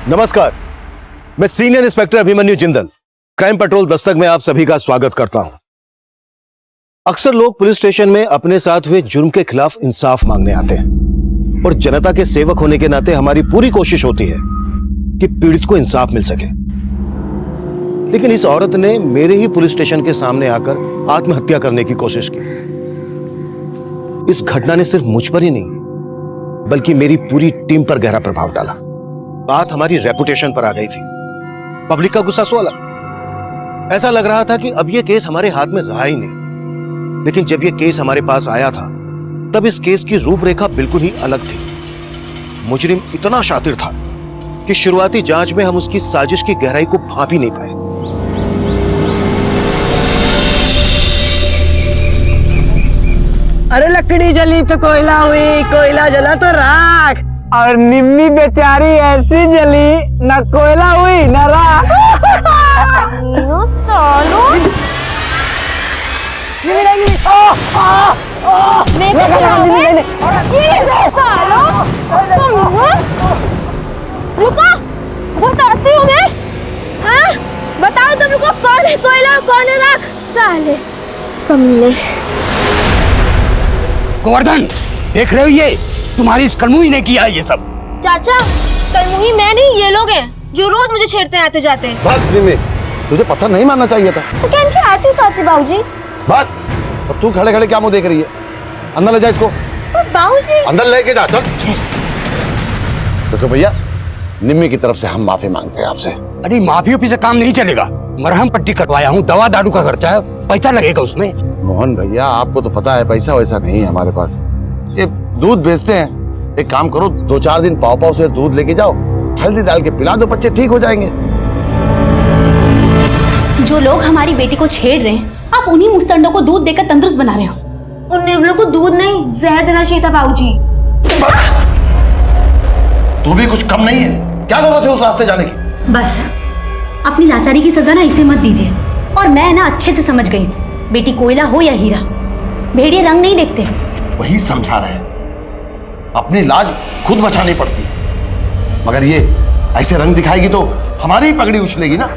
नमस्कार, मैं senior inspector Abhimanyu Jindal crime petrol Dastak में आप सभी का स्वागत करता हूं। अक्सर लोग पुलिस स्टेशन में अपने साथ हुए जुर्म के खिलाफ इंसाफ मांगने आते हैं और जनता के सेवक होने के नाते हमारी पूरी कोशिश होती है कि पीड़ित को इंसाफ मिल सके। लेकिन इस औरत ने मेरे ही पुलिस स्टेशन के सामने आकर आत्महत्या करने की कोशिश की। इस घटना ने सिर्फ मुझ पर ही नहीं बल्कि मेरी पूरी टीम पर गहरा प्रभाव डाला। बात हमारी रेपुटेशन पर आ गई थी। पब्लिक का गुस्सा सो अलग। ऐसा लग रहा था कि अब यह केस हमारे हाथ में रहा ही नहीं। लेकिन जब यह केस हमारे पास आया था तब इस केस की रूपरेखा बिल्कुल ही अलग थी। मुजरिम इतना शातिर था कि शुरुआती जांच में हम उसकी साजिश की गहराई को भांप ही नहीं पाए। अरे लकड़ी जली तो कोयला हुई, कोयला जला तो राख, और निम्मी बेचारी ऐसी जली न कोयला हुई न राख। रुको, बताती हूँ मैं। हाँ? बताओ तुम लोग कौन है कोयला कौन है राख? साले कमीने। गोवर्धन, देख रहे हो ये तुम्हारी इस कलमुही ने किया ये सब। चाचा, कलमुही मैं नहीं, ये लोग हैं जो रोज मुझे छेड़ते हैं आते जाते हैं। बस निम्मी, तुझे पत्थर नहीं मारना चाहिए था। तो क्या इनकी आरती उतारती बाबूजी? बस, और तू खड़े खड़े क्या मुंह देख रही है? अंदर ले जा इसको। बाबूजी अंदर लेके जा, चल। तो भैया, निम्मी की तरफ से हम माफी मांगते हैं आपसे। अरे माफी ओफी से काम नहीं चलेगा। मरहम पट्टी करवाया हूँ, दवा दारू का खर्चा है, पैसा लगेगा उसमें। मोहन भैया, आपको तो पता है पैसा वैसा नहीं है हमारे पास। ये दूध बेचते हैं। एक काम करो, 2-4 दिन पाव पाव से दूध लेके जाओ, हल्दी डाल के पिला दो, बच्चे ठीक हो जाएंगे। जो लोग हमारी बेटी को छेड़ रहे हैं, आप उन्हीं मुस्तंडों को दूध देकर तंदुरुस्त बना रहे हो। उन नेवलों को दूध नहीं जहर देना चाहिए था बाबूजी। तू भी कुछ कम नहीं है, क्या जरूरत है उस रास्ते जाने की? बस अपनी लाचारी की सजा ना इसे मत दीजिए। और मैं ना अच्छे से समझ गई, बेटी कोयला हो या हीरा, भेड़िए रंग नहीं देखते। वही समझा रहे हैं, अपनी लाज खुद बचानी पड़ती, मगर ये ऐसे रंग दिखाएगी तो हमारी ही पगड़ी उछलेगी ना।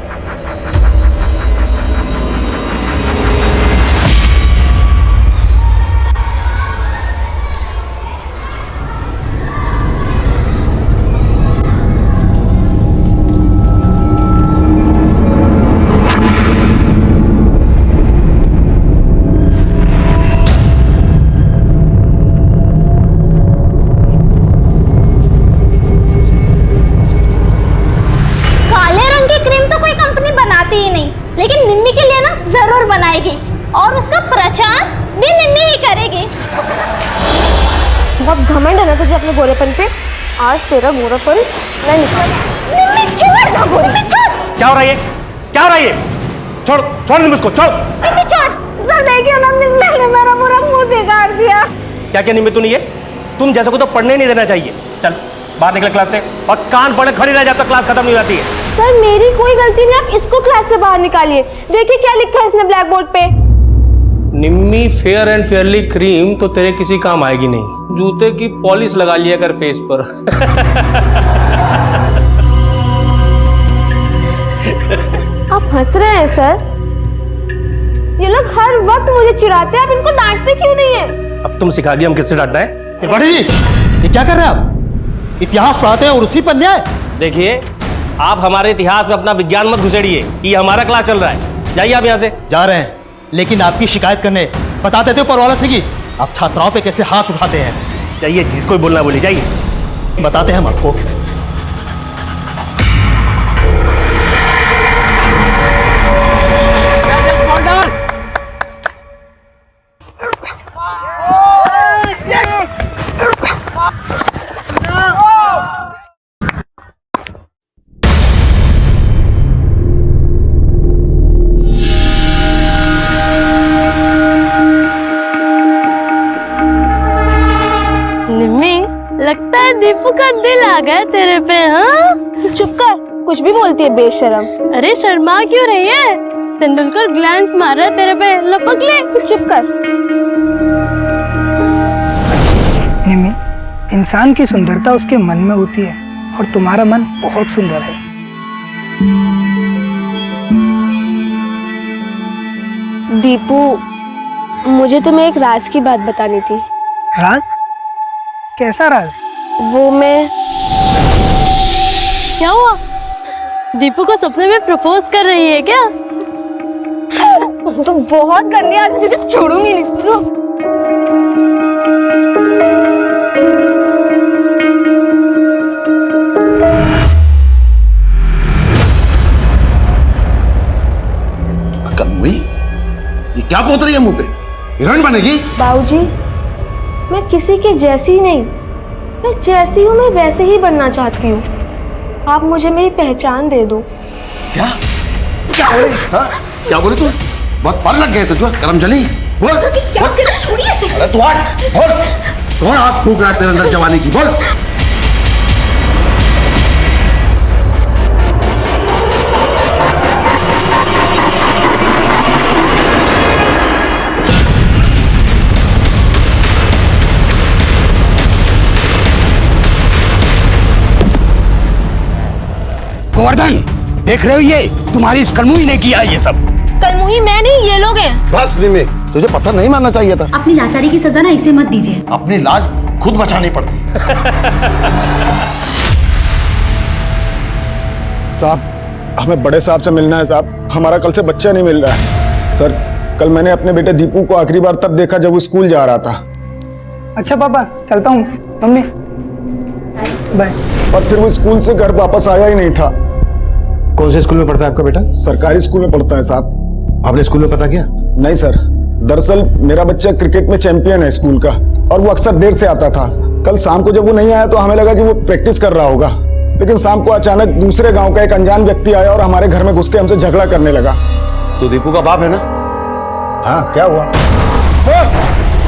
लेकिन निम्मी के लिए ना जरूर बनाएगी और उसका प्रचार भी निम्मी ही करेगी। बहुत घमंड है ना तुझे अपने गोरेपन पे। आज तेरा गोरापन मैं निकाल। निम्मी छोड़ ना गोरी, निम्मी छोड़। क्या हो रहा है? क्या हो रहा है? छोड़ छोड़ निम्मी उसको, छोड़। निम्मी छोड़। सर देखिए ना, निम्मी ने मेरा पूरा मुंह बिगाड़ दिया। क्या क्या निम्मी, तू नहीं है? तुम जैसे को तो पढ़ने नहीं देना चाहिए। चल बाहर निकल क्लास से, और कान पड़े खड़ी रह जाता, क्लास खत्म नहीं होती है। सर मेरी कोई गलती नहीं, आप इसको क्लास से बाहर निकालिए। देखिए क्या लिखा है इसने ब्लैक बोर्ड पे। निम्मी फेयर एंड फेयरली क्रीम तो तेरे किसी काम आएगी नहीं। जूते की पॉलिश लगा लिया कर फेस पर। आप हंस रहे हैं सर? ये लोग हर वक्त मुझे चिढ़ाते हैं, आप इनको डांटते क्यों नहीं है? अब तुम सिखा दिया हम किससे डांटना है। ये क्या कर रहे हैं आप? इतिहास पढ़ाते हैं और उसी पर न्याय। देखिए, आप हमारे इतिहास में अपना विज्ञान मत घुसेड़िए कि हमारा क्लास चल रहा है। जाइए आप यहाँ से। जा रहे हैं, लेकिन आपकी शिकायत करने बता देते हो परवाला से कि आप छात्राओं पे कैसे हाथ उठाते हैं। जाइए, जिसको बोलना बोलिए, जाइए। बताते हैं हम आपको। लगता है दीपू का दिल आ गया तेरे पे। हाँ चुप कर, कुछ भी बोलती है बेशरम। अरे शर्मा क्यों रही है? तेंदुलकर ग्लैंस मार रहा है तेरे पे, लपक ले। चुप कर। निम्मी, इंसान की सुंदरता उसके मन में होती है, और तुम्हारा मन बहुत सुंदर है। दीपू, मुझे तुम्हें एक राज की बात बतानी थी। राज? कैसा राज? वो मैं क्या हुआ? दीपू को सपने में प्रपोज कर रही है क्या? तो बहुत गंदी आदमी, तुझे छोड़ूंगी नहीं। रुक। हुई? ये क्या पोत रही है मुंह पे? हीरोइन बनेगी? बाबूजी, मैं किसी के जैसी नहीं, मैं जैसी हूँ मैं वैसे ही बनना चाहती हूँ। आप मुझे मेरी पहचान दे दो। क्या? क्या बोले? हाँ? क्या बोले तू? बहुत पर लग गए तुझे, करम चली? बोल। छोड़िए इसे। अरे तू हट, बोल। कौन आग फूक रहा है तेरे अंदर जवानी की? बोल। गोवर्धन, देख रहे हो ये तुम्हारी इस कलमुही ने किया ये सब। कलमुही मैं नहीं, ये लोग हैं। बस निम्मी, तुझे पत्थर नहीं मारना चाहिए था। अपनी लाचारी की सजा ना इसे मत दीजिए। अपनी लाज खुद बचानी पड़ती। साहब, हमें बड़े साहब से मिलना है साहब। हमारा कल से बच्चा नहीं मिल रहा है। सर, कल मैंने अपने बेटे दीपू को आखिरी बार तब देखा जब वो स्कूल जा रहा था। अच्छा पापा, चलता हूँ। मम्मी बाय। और फिर वो स्कूल से घर वापस आया ही नहीं था। कौन से स्कूल में पढ़ता है आपका बेटा? सरकारी स्कूल में पढ़ता है साहब। आपने स्कूल में पता किया? नहीं सर, दरअसल मेरा बच्चा क्रिकेट में चैंपियन है स्कूल का, और वो अक्सर देर से आता था। कल शाम को जब वो नहीं आया तो हमें लगा कि वो प्रैक्टिस कर रहा होगा, लेकिन शाम को अचानक दूसरे गांव का एक अनजान व्यक्ति आया और हमारे घर में घुस के हमसे झगड़ा करने लगा। तो दीपू का बाप है ना? हाँ, क्या हुआ?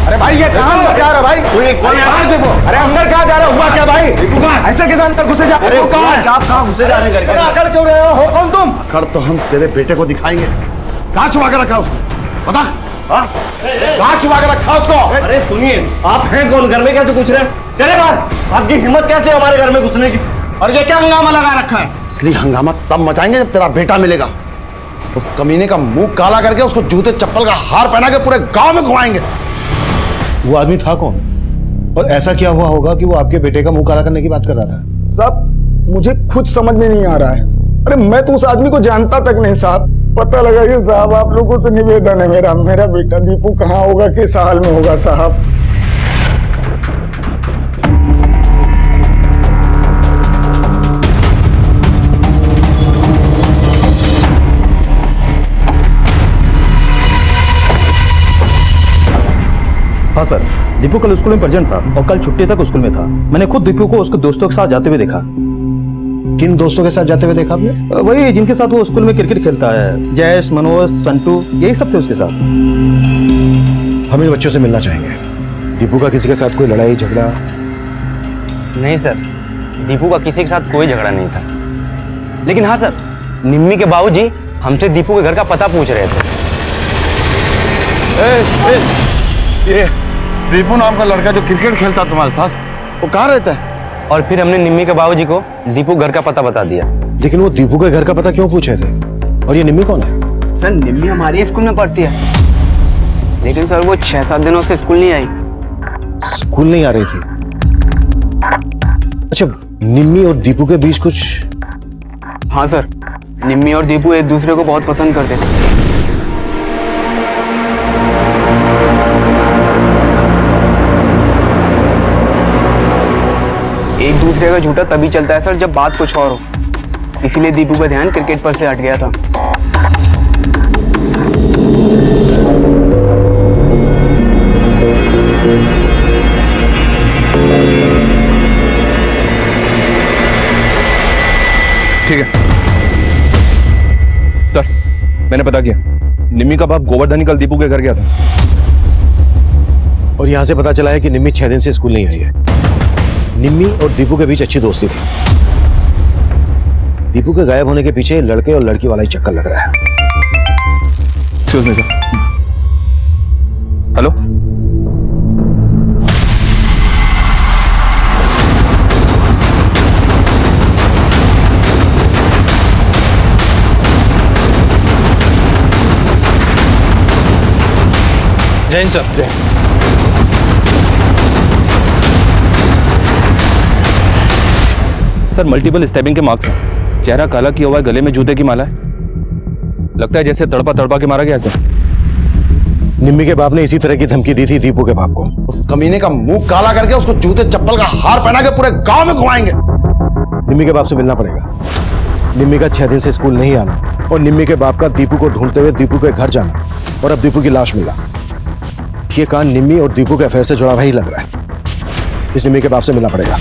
अरे भाई ये कहाँ जा रहा भाई? अरे अंदर कहाँ जा रहा? हुआ क्या भाई? ऐसे कैसे अंदर घुसे जा? अरे आप कहाँ घुसे जा रहे करके? अकड़ क्यों रहे हो कौन तुम? अकड़ तो हम तेरे बेटे को दिखाएंगे। कहाँ छुपा के रखा उसको? बता। कहाँ छुपा के रखा उसको? अरे सुनिए, आप हैं कौन? घर में कैसे घुस रहे? चले बाहर। आपकी हिम्मत कैसे है हमारे घर में घुसने की? और ये क्या हंगामा लगा रखा है? इसलिए हंगामा तब मचाएंगे जब तेरा बेटा मिलेगा। उस कमीने का मुंह काला करके उसको जूते चप्पल का हार पहना के पूरे गांव में घुमाएंगे। वो आदमी था कौन? और ऐसा क्या हुआ होगा कि वो आपके बेटे का मुंह काला करने की बात कर रहा था? साहब, मुझे खुद समझ में नहीं आ रहा है। अरे मैं तो उस आदमी को जानता तक नहीं साहब। पता लगा ये साहब, आप लोगों से निवेदन है मेरा बेटा दीपू कहाँ होगा, किस हाल में होगा साहब। हाँ सर, दीपू कल स्कूल में प्रेजेंट था और कल छुट्टी तक स्कूल में था। मैंने खुद दीपू को उसके दोस्तों के साथ जाते हुए देखा। किन दोस्तों के साथ जाते हुए देखा आपने? वही जिनके साथ वो स्कूल में क्रिकेट खेलता है, जयेश, मनोज, संटू, यही सब थे उसके साथ। हम इन बच्चों से मिलना चाहेंगे। दीपू का किसी के साथ कोई लड़ाई झगड़ा? नहीं सर, दीपू का किसी के साथ कोई झगड़ा नहीं था। लेकिन हाँ सर, निम्मी के बाबूजी हमसे दीपू के घर का पता पूछ रहे थे। ये दीपू नाम का लड़का जो क्रिकेट खेलता तुम्हारे साथ, वो कहाँ रहता है? और फिर हमने निम्मी के बाबूजी को दीपू घर का पता बता दिया। लेकिन वो दीपू के घर का पता क्यों पूछे थे? और ये निम्मी कौन है? सर, निम्मी हमारे स्कूल में पढ़ती है, लेकिन सर वो 6-7 दिनों से स्कूल नहीं आई। स्कूल नहीं आ रही थी? अच्छा, निम्मी और दीपू के बीच कुछ? हाँ सर, निम्मी और दीपू एक दूसरे को बहुत पसंद करते थे। एक दूसरे का झूठा तभी चलता है सर जब बात कुछ और हो, इसीलिए दीपू का ध्यान क्रिकेट पर से हट गया था। ठीक है सर, मैंने पता किया। निम्मी का बाप गोवर्धन कल दीपू के घर गया था। और यहां से पता चला है कि निम्मी 6 दिन से स्कूल नहीं आई है। निम्मी और दीपू के बीच अच्छी दोस्ती थी। दीपू के गायब होने के पीछे लड़के और लड़की वाला ही चक्कर लग रहा है। Excuse me sir. हेलो, जय Hind sir. Sir multiple stabbing के मार्क्स हैं। चेहरा काला किया हुआ है, गले में जूते की माला है। लगता है जैसे तड़पा तड़पा के मारा गया सर। निम्मी के बाप ने इसी तरह की धमकी दी थी दीपू के बाप को। उस कमीने का मुंह काला करके उसको जूते चप्पल का हार पहना के पूरे गांव में घुमाएंगे। निम्मी के बाप से मिलना पड़ेगा। निम्मी का 6 दिन से स्कूल नहीं आना और निम्मी के बाप का दीपू को ढूंढते हुए दीपू के घर जाना और अब दीपू की लाश मिला। ये कांड निम्मी और दीपू के अफेयर से जुड़ा हुआ ही लग रहा है। इस निम्मी के बाप से मिलना पड़ेगा।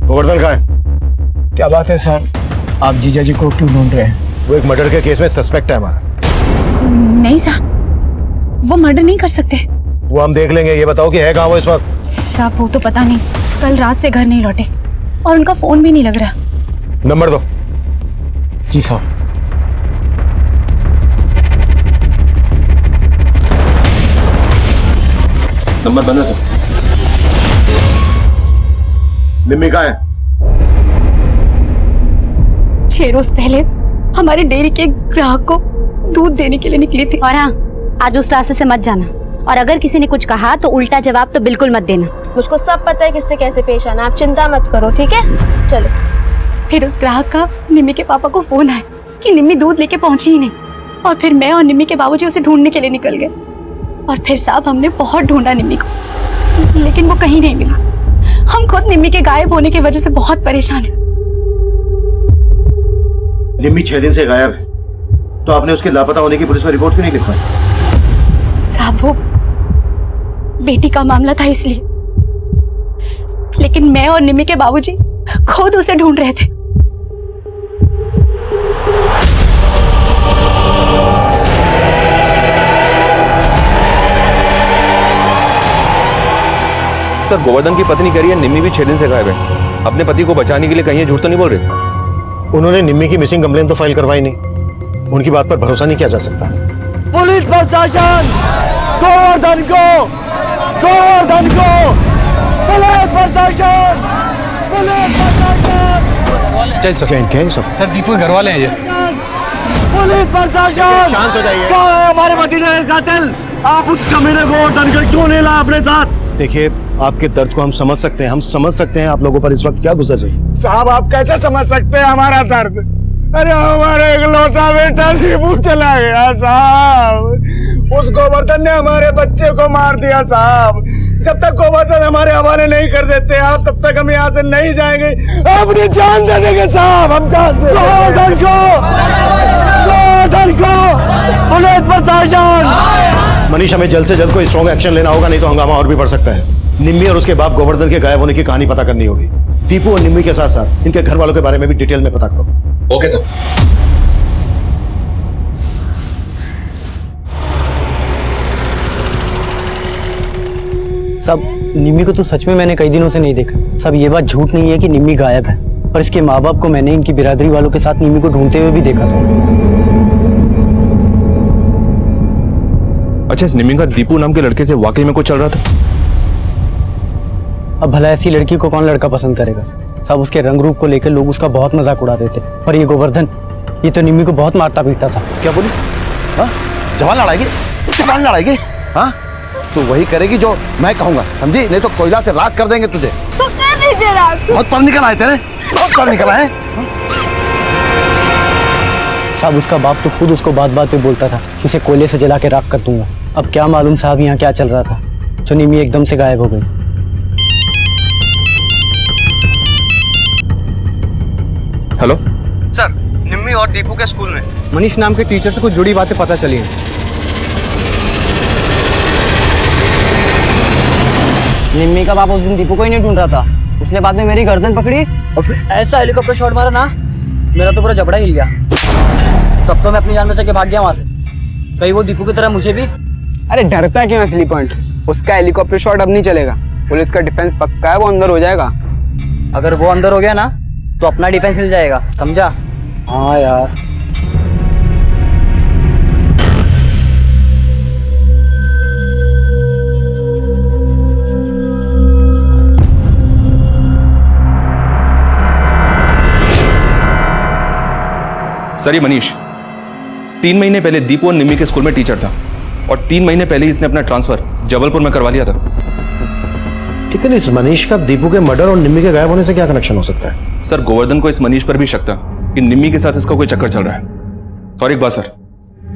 गोवर्धन कहाँ है? क्या बात है सर, आप जीजा जी को क्यों ढूंढ रहे हैं? वो एक मर्डर के केस में सस्पेक्ट है हमारा। नहीं साहब, वो मर्डर नहीं कर सकते। वो हम देख लेंगे। ये बताओ कि है कहाँ वो इस वक्त? साहब वो तो पता नहीं, कल रात से घर नहीं लौटे और उनका फोन भी नहीं लग रहा। नंबर दो। जी साहब। नंबर बना सर। निम्मी कहाँ है? 6 रोज पहले हमारे डेयरी के ग्राहक को दूध देने के लिए निकली थी। और हाँ, आज उस रास्ते से मत जाना और अगर किसी ने कुछ कहा तो उल्टा जवाब तो बिल्कुल मत देना। मुझको सब पता है किससे कैसे पेश आना, आप चिंता मत करो, ठीक है? चलो। फिर उस ग्राहक का निम्मी के पापा को फोन आया कि निम्मी दूध लेके पहुंची ही नहीं और फिर मैं और निम्मी के बाबूजी उसे ढूंढने के लिए निकल गए और फिर साहब हमने बहुत ढूंढा निम्मी को, लेकिन वो कहीं नहीं मिला। हम खुद निम्मी के गायब होने की वजह से बहुत परेशान हैं। निम्मी 6 दिन से गायब है, तो आपने उसके लापता होने की पुलिस में रिपोर्ट क्यों नहीं लिखवाई? साहब वो बेटी का मामला था इसलिए, लेकिन मैं और निम्मी के बाबूजी खुद उसे ढूंढ रहे थे। सर गोवर्धन की पत्नी कह रही है निम्मी भी 6 दिन से गायब है। अपने पति को बचाने के लिए कहीं ये झूठ तो नहीं बोल रहे? उन्होंने निम्मी की मिसिंग कंप्लेन तो फाइल करवाई नहीं। उनकी बात पर भरोसा नहीं किया जा सकता। पुलिस प्रशासन, गोवर्धन को, गोवर्धन को, पुलिस प्रशासन, पुलिस प्रशासन। जय सर। क्या है सब? सर दीपू के घर वाले हैं ये। पुलिस प्रशासन, शांत हो जाइए। कहाँ है हमारे भतीजे का कातिल? आप उस कमीने गोवर्धन को क्यों नहीं लाए अपने साथ? देखिए, आपके दर्द को हम समझ सकते हैं। हम समझ सकते हैं आप लोगों पर इस वक्त क्या गुजर रही है। साहब आप कैसे समझ सकते हैं हमारा दर्द? अरे हमारा इकलौता बेटा दीपू चला गया साहब। उस गोवर्धन ने हमारे बच्चे को मार दिया साहब। जब तक गोवर्धन हमारे हवाले नहीं कर देते आप, तब तक हम यहाँ से नहीं जाएंगे। अपनी जान दे देंगे साहब, हम जान दे। गोवर्धन को, गोवर्धन को, पुलिस प्रशासन। मनीष, हमें जल्द से जल्द कोई स्ट्रॉन्ग एक्शन लेना होगा, नहीं तो हंगामा और भी बढ़ सकता है। निम्मी और उसके बाप गोवर्धन के गायब होने की कहानी पता करनी होगी। दीपू और निम्मी के साथ साथ इनके घर वालों के बारे में भी डिटेल में पता करो। Okay sir. सब निम्मी को तो सच में मैंने कई दिनों से नहीं देखा। सब ये बात झूठ नहीं है कि निम्मी गायब है, पर इसके माँ बाप को मैंने इनकी बिरादरी वालों के साथ निम्मी को ढूंढते हुए भी देखा था। अच्छा, इस निम्मी का दीपू नाम के लड़के से वाकई में कुछ चल रहा था? अब भला ऐसी लड़की को कौन लड़का पसंद करेगा? सब उसके रंग रूप को लेकर लोग उसका बहुत मजाक उड़ाते थे। और ये गोवर्धन, ये तो निम्मी को बहुत मारता पीटता था। क्या बोली? हाँ? जवान लड़ाएगी? जवान लड़ाएगी? हाँ? तो वही करेगी जो मैं कहूंगा, समझी? नहीं तो कोयला से राख कर देंगे तुझे। तो कर दीजिए राख। बहुत पढ़ निकल आए तेरे, बहुत पढ़ निकल आए। साहब उसका बाप तो खुद उसको बात बात पे बोलता था कि उसे कोयले से जला के राख कर दूंगा। अब क्या मालूम साहब यहाँ क्या चल रहा था जो निम्मी एकदम से गायब हो गई। हेलो सर, निम्मी और दीपू के स्कूल में मनीष नाम के टीचर से कुछ जुड़ी बातें पता चली हैं। निम्मी का बाप उस दिन दीपू को ही नहीं ढूंढ रहा था, उसने बाद में मेरी गर्दन पकड़ी और फिर ऐसा हेलीकॉप्टर शॉट मारा ना, मेरा तो पूरा जबड़ा हिल गया। तब तो मैं अपनी जान बचा के भाग गया वहां से। कहीं वो दीपू की तरह मुझे भी अरे डरता क्यों असली पॉइंट? उसका हेलीकॉप्टर शॉट अब नहीं चलेगा, पुलिस का डिफेंस पक्का है, वो अंदर हो जाएगा। अगर वो अंदर हो गया ना तो अपना डिफेंस हिल जाएगा, समझा? हाँ यार। सर ये मनीष 3 महीने पहले दीपू और निम्मी के स्कूल में टीचर था और 3 महीने पहले इसने अपना ट्रांसफर जबलपुर में करवा लिया था। लेकिन इस मनीष का दीपू के मर्डर और निम्मी के गायब होने से क्या कनेक्शन हो सकता है? सर गोवर्धन को इस मनीष पर भी शक था कि निम्मी के साथ इसका कोई चक्कर चल रहा है। और एक बात सर,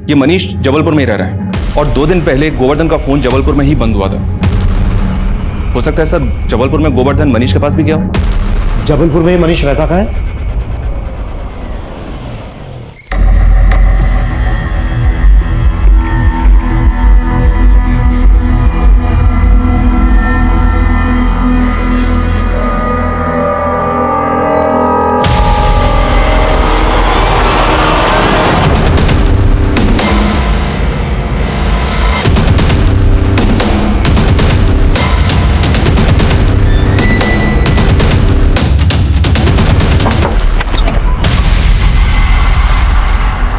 ये मनीष जबलपुर में ही रह रहा है और 2 दिन पहले गोवर्धन का फोन जबलपुर में ही बंद हुआ था। हो सकता है सर जबलपुर में गोवर्धन मनीष के पास भी गया हो। जबलपुर में ही मनीष रहता कहाँ है?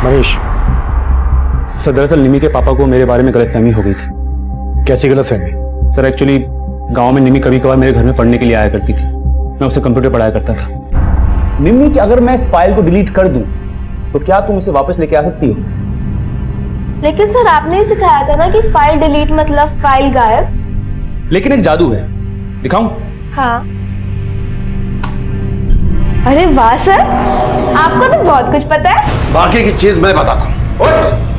मनीष, सर दरअसल निमी के पापा को मेरे बारे में गलतफहमी हो गई थी। कैसी गलतफहमी? सर एक्चुअली गांव में निमी कभी कभार मेरे घर में पढ़ने के लिए आया करती थी, मैं उसे कंप्यूटर पढ़ाया करता था। निम्मी कि अगर मैं इस फाइल को डिलीट कर दूं तो क्या तुम इसे वापस लेके आ सकती हो? लेकिन सर आपने ही सिखाया था ना कि फाइल डिलीट मतलब फाइल गायब। लेकिन एक जादू है, दिखाऊं? हाँ। अरे वाह सर, आपको तो बहुत कुछ पता है। बाकी की चीज मैं बताता हूँ।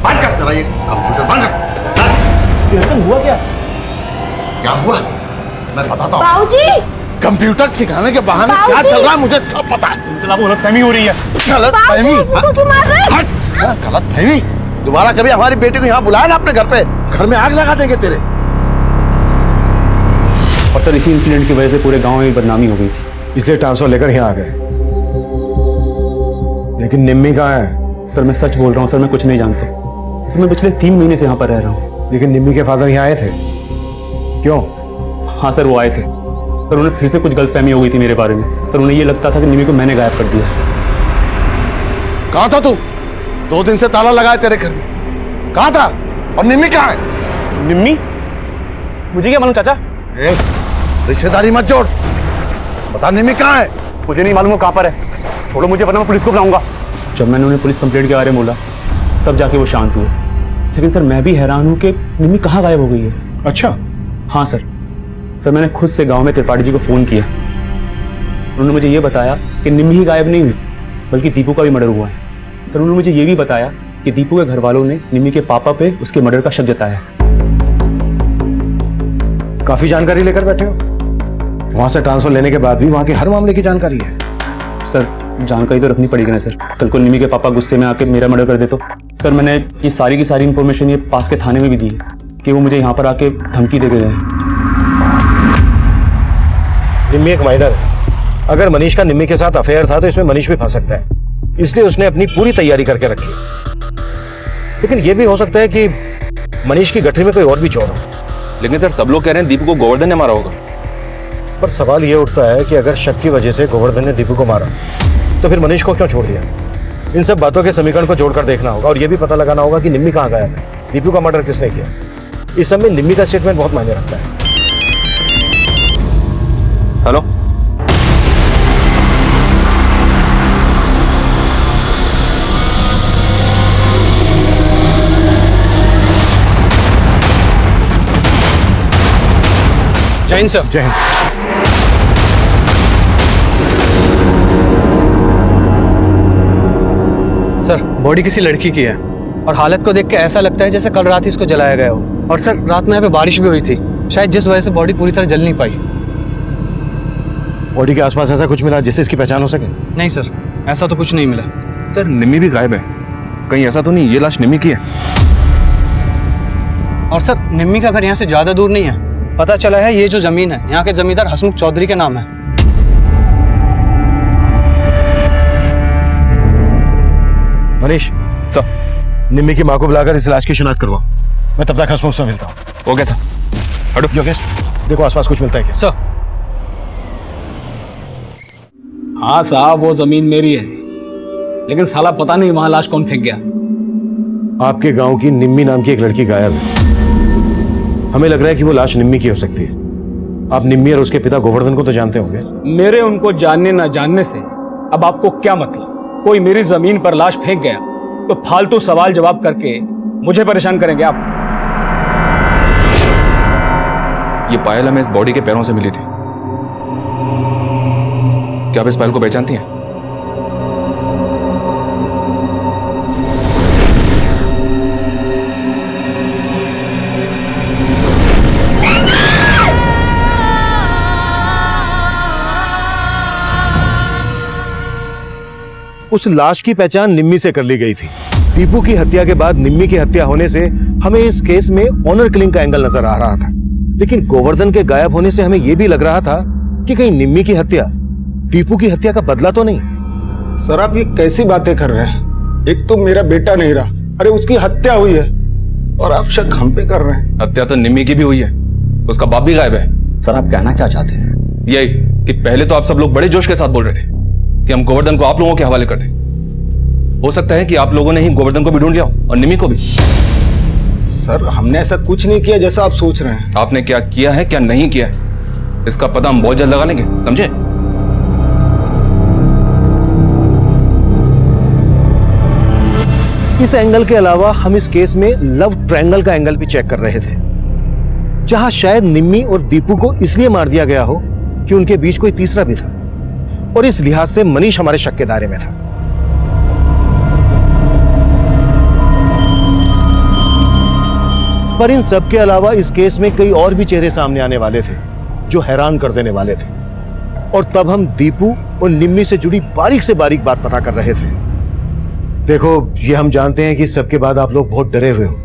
बंद कर तेरा ये कंप्यूटर, बंद कर। हुआ क्या? क्या हुआ मैं बताता हूँ। बाबूजी, कंप्यूटर सिखाने के बहाने क्या चल रहा है मुझे सब पता है। गलतफहमी हो रही है। गलतफहमी? क्यों मार रहे हैं? गलतफहमी? दोबारा कभी हमारी बेटी को यहाँ बुलाया ना अपने घर पे, घर में आग लगा देंगे तेरे। और सर इसी इंसिडेंट की वजह से पूरे गांव में बदनामी हो गई थी, इसलिए ट्रांसफर लेकर यहाँ आ गए। लेकिन निम्मी कहाँ है? सर मैं सच बोल रहा हूँ सर, मैं कुछ नहीं जानता सर, मैं पिछले 3 महीने से यहाँ पर रह रहा हूँ। लेकिन निम्मी के फादर यहाँ आए थे, क्यों? हाँ सर वो आए थे, पर उन्हें फिर से कुछ गलतफहमी हो गई थी मेरे बारे में, पर उन्हें ये लगता था कि निम्मी को मैंने गायब कर दिया। कहाँ था तू? 2 दिन से ताला लगाए तेरे घर में, कहाँ था? और निम्मी कहाँ है? निम्मी? मुझे क्या मालूम चाचा? रिश्तेदारी मत जोड़, बता निम्मी कहाँ है? मुझे नहीं मालूम वो कहाँ पर है, छोड़ो मुझे, वरना मैं पुलिस को बुलाऊंगा। जब मैंने उन्हें पुलिस कंप्लेंट के बारे में बोला तब जाके वो शांत हुए। लेकिन सर मैं भी हैरान हूँ कि निम्मी कहाँ गायब हो गई है। अच्छा? हाँ सर, मैंने खुद से गांव में त्रिपाठी जी को फोन किया, उन्होंने मुझे ये बताया कि निम्मी ही गायब नहीं हुई बल्कि दीपू का भी मर्डर हुआ है। सर उन्होंने मुझे ये भी बताया कि दीपू के घर वालों ने निम्मी के पापा पे उसके मर्डर का शक जताया। काफी जानकारी लेकर बैठे हो। वहां से ट्रांसफर लेने के बाद भी वहां के हर मामले की जानकारी है। सर जानकारी तो रखनी पड़ेगी ना सर, कल को निम्मी के पापा गुस्से में आके मेरा मर्डर कर दे तो। सर मैंने ये सारी की सारी इन्फॉर्मेशन ये पास के थाने में भी दी है कि वो मुझे यहाँ पर आके धमकी दे के गए हैं। निम्मी एक माइनर है, अगर मनीष का निम्मी के साथ अफेयर था तो इसमें मनीष भी फंस सकता है, इसलिए उसने अपनी पूरी तैयारी करके रखी। लेकिन यह भी हो सकता है कि मनीष की गठरी में कोई और भी चोर हो। लेकिन सर सब लोग कह रहे हैं दीपू को गोवर्धन ने मारा होगा। पर सवाल यह उठता है कि अगर शक की वजह से गोवर्धन ने दीपू को मारा तो फिर मनीष को क्यों छोड़ दिया? इन सब बातों के समीकरण को जोड़कर देखना होगा और यह भी पता लगाना होगा कि निम्मी कहाँ गायब है, दीपू का मर्डर किसने किया। इस सब में निम्मी का स्टेटमेंट बहुत मायने रखता है। हेलो, जय हिंद सर। जय हिंद। सर बॉडी किसी लड़की की है और हालत को देख के ऐसा लगता है जैसे कल रात ही इसको जलाया गया हो। और सर रात में यहाँ पे बारिश भी हुई थी, शायद जिस वजह से बॉडी पूरी तरह जल नहीं पाई। बॉडी के आसपास ऐसा कुछ मिला जिससे इसकी पहचान हो सके? नहीं सर, ऐसा तो कुछ नहीं मिला। सर निम्मी भी गायब है, कहीं ऐसा तो नहीं ये लाश निम्मी की है? और सर निम्मी का घर यहाँ से ज्यादा दूर नहीं है, पता चला है ये जो जमीन है यहाँ के जमींदार हसमुख चौधरी के नाम है। मनीष, निम्मी की माँ को बुलाकर इस लाश की शिनाख्त करवाओ। मैं तब तक हंसमुख से मिलता हूँ। Okay sir. हटो। योगेश, देखो आसपास कुछ मिलता है क्या? सर। हाँ साहब, वो जमीन मेरी है, लेकिन साला पता नहीं वहां लाश कौन फेंक गया। आपके गांव की निम्मी नाम की एक लड़की गायब है। हमें लग रहा है कि वो लाश निम्मी की हो सकती है। आप निम्मी और उसके पिता गोवर्धन को तो जानते होंगे। मेरे उनको जानने ना जानने से अब आपको क्या मतलब? कोई मेरी जमीन पर लाश फेंक गया तो फालतू सवाल जवाब करके मुझे परेशान करेंगे आप? ये पायल हमें इस बॉडी के पैरों से मिली थी। क्या आप इस पायल को पहचानती हैं? उस लाश की पहचान निम्मी से कर ली गई थी। दीपू की हत्या के बाद निम्मी की हत्या होने से हमें इस केस में ऑनर किलिंग का एंगल नजर आ रहा था, लेकिन गोवर्धन के गायब होने से हमें यह भी लग रहा था कि कहीं निम्मी की हत्या दीपू की हत्या का बदला तो नहीं। सर आप ये कैसी बातें कर रहे हैं? एक तो मेरा बेटा नहीं रहा, अरे उसकी हत्या हुई है और आप शक हम पे कर रहे हैं। हत्या तो निम्मी की भी हुई है, उसका बाप भी गायब है। सर आप कहना क्या चाहते हैं? यही कि पहले तो आप सब लोग बड़े जोश के साथ बोल रहे थे कि हम गोवर्धन को आप लोगों के हवाले कर दें। हो सकता है कि आप लोगों ने ही गोवर्धन को भी ढूंढ लिया और निम्मी को भी। सर हमने ऐसा कुछ नहीं किया जैसा आप सोच रहे हैं। आपने क्या किया है क्या नहीं किया है इसका पता हम बहुत जल्द लगा लेंगे, समझे? इस एंगल के अलावा हम इस केस में लव ट्रायंगल का एंगल भी चेक कर रहे थे, जहां शायद निम्मी और दीपू को इसलिए मार दिया गया हो कि उनके बीच कोई तीसरा भी था, और इस लिहाज से मनीष हमारे शक के दायरे में था। पर इन सब के अलावा इस केस में कई और भी चेहरे सामने आने वाले थे जो हैरान कर देने वाले थे, और तब हम दीपू और निम्मी से जुड़ी बारीक से बारीक बात पता कर रहे थे। देखो, ये हम जानते हैं कि सबके बाद आप लोग बहुत डरे हुए हो,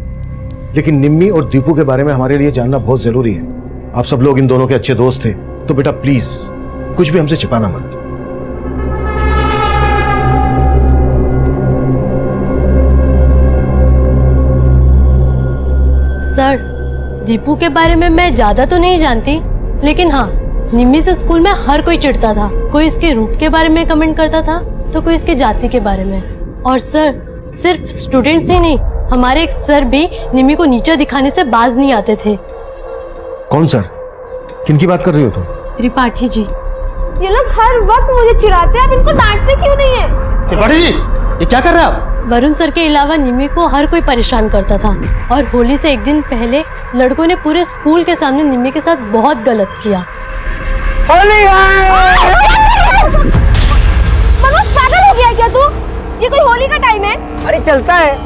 लेकिन निम्मी और दीपू के बारे में हमारे लिए जानना बहुत जरूरी है। आप सब लोग इन दोनों के अच्छे दोस्त थे, तो बेटा प्लीज कुछ भी हमसे छिपाना मत। सर, दीपू के बारे में मैं ज्यादा तो नहीं जानती, लेकिन हाँ, निम्मी से स्कूल में हर कोई चिढ़ता था। कोई इसके रूप के बारे में कमेंट करता था तो कोई इसके जाति के बारे में। और सर, सिर्फ स्टूडेंट्स ही नहीं, हमारे एक सर भी निम्मी को नीचा दिखाने से बाज नहीं आते थे। कौन सर? किनकी बात कर रही हो तुम? त्रिपाठी जी। ये लोग हर वक्त मुझे चिढ़ाते हैं, आप इनको डांटते क्यों नहीं है? त्रिपाठी जी, ये क्या कर रहे हैं आप? वरुण सर के अलावा निम्मी को हर कोई परेशान करता था, और होली से एक दिन पहले लड़कों ने पूरे स्कूल के सामने निम्मी के साथ बहुत गलत किया। होली मनोज, पागल हो गया क्या तू? ये कोई होली का टाइम है? अरे चलता है।